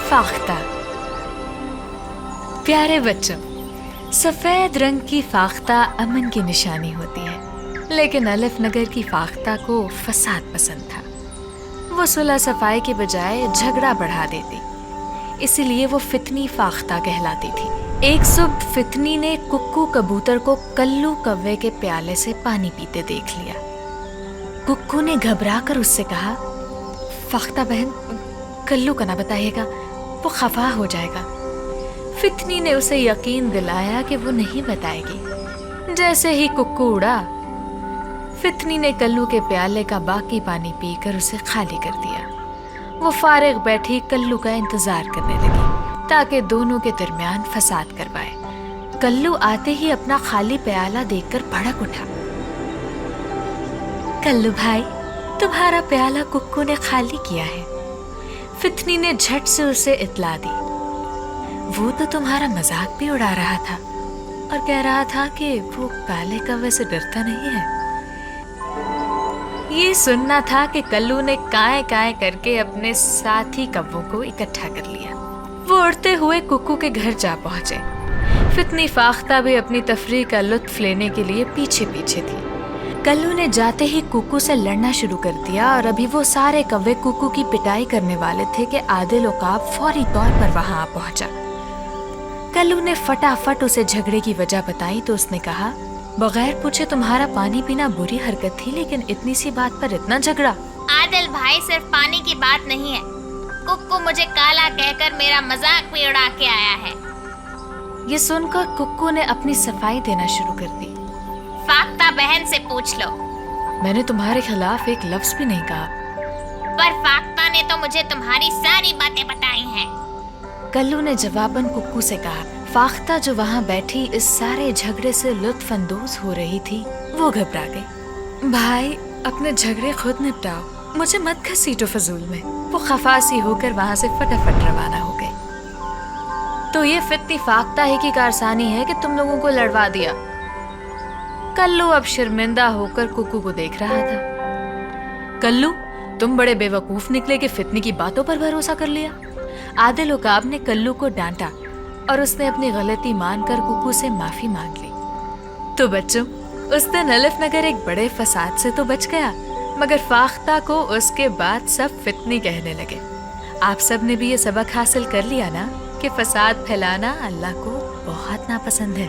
فاختہ۔ پیارے بچوں، سفید رنگ کی فاختہ امن کی نشانی ہوتی ہے، لیکن الف نگر کی فاختہ کو فساد پسند تھا۔ وہ صلح صفائی کے بجائے جھگڑا بڑھا دیتی، اسی لیے وہ فتنی فاختہ کہلاتی تھی۔ ایک صبح فتنی نے ککو کبوتر کو کلو کوے کے پیالے سے پانی پیتے دیکھ لیا۔ ککو نے گھبرا کر اس سے کہا، فاختہ بہن، کلو کا نہ بتائیے گا، وہ خفا ہو جائے گا۔ فتنی نے اسے یقین دلایا کہ وہ نہیں بتائے گی۔ جیسے ہی ککو اڑا، فتنی نے کلو کے پیالے کا باقی پانی پی کر اسے خالی کر دیا۔ وہ فارغ بیٹھی کلو کا انتظار کرنے لگی تاکہ دونوں کے درمیان فساد کروائے۔ کلو آتے ہی اپنا خالی پیالہ دیکھ کر بھڑک اٹھا۔ کلو بھائی، تمہارا پیالہ ککو نے خالی کیا ہے۔ فتنی نے جھٹ سے اسے اطلاع دی۔ وہ تو تمہارا مذاق بھی اڑا رہا تھا اور کہہ رہا تھا کہ وہ کالے کوے سے ڈرتا نہیں ہے۔ یہ سننا تھا کہ کلو نے کائیں کائیں کر کے اپنے ساتھی کووں کو اکٹھا کر لیا۔ وہ اڑتے ہوئے ککو کے گھر جا پہنچے۔ فتنی فاختہ بھی اپنی تفریح کا لطف لینے کے لیے پیچھے پیچھے تھی۔ کلو نے جاتے ہی ککو سے لڑنا شروع کر دیا اور ابھی وہ سارے کوے ککو کی پٹائی کرنے والے تھے کہ عادل عقاب فوری طور پر وہاں آ پہنچا۔ کلو نے فٹافٹ اسے جھگڑے کی وجہ بتائی تو اس نے کہا، بغیر پوچھے تمہارا پانی پینا بری حرکت تھی، لیکن اتنی سی بات پر اتنا جھگڑا؟ عادل بھائی، صرف پانی کی بات نہیں ہے، ککو مجھے کالا کہہ کر میرا مذاق بھی اڑا کے آیا ہے۔ یہ سن کر ککو نے اپنی صفائی دینا شروع کر دی۔ فاختہ بہن سے پوچھ لو۔ میں نے تمہارے خلاف ایک لفظ بھی نہیں کہا۔ پر فاختہ نے تو مجھے تمہاری ساری باتیں بتائی ہیں۔ کلو نے جواباً ککو سے کہا۔ فاختہ جو وہاں بیٹھی اس سارے جھگڑے سے لطف اندوز ہو رہی تھی، وہ گھبرا گئی۔ بھائی، اپنے جھگڑے خود نپٹاؤ، مجھے مت گھسیٹو فضول میں۔ وہ خفاسی ہو کر وہاں سے فٹافٹ روانہ ہو گئی۔ تو یہ فتنی فاختہ ہی کی کارسانی ہے کہ تم لوگوں کو لڑوا دیا۔ کلو اب شرمندہ ہو کر ککو کو دیکھ رہا تھا۔ کلو، تم بڑے بے وقوف نکلے کہ فتنی کی باتوں پر بھروسہ کر لیا۔ عادل عقاب نے کلو کو ڈانٹا اور اس نے اپنی غلطی مان کر ککو سے معافی مانگ لی۔ تو بچوں، اس دن الف نگر ایک بڑے فساد سے تو بچ گیا، مگر فاختہ کو اس کے بعد سب فتنی کہنے لگے۔ آپ سب نے بھی یہ سبق حاصل کر لیا نا کہ فساد پھیلانا اللہ کو بہت ناپسند ہے۔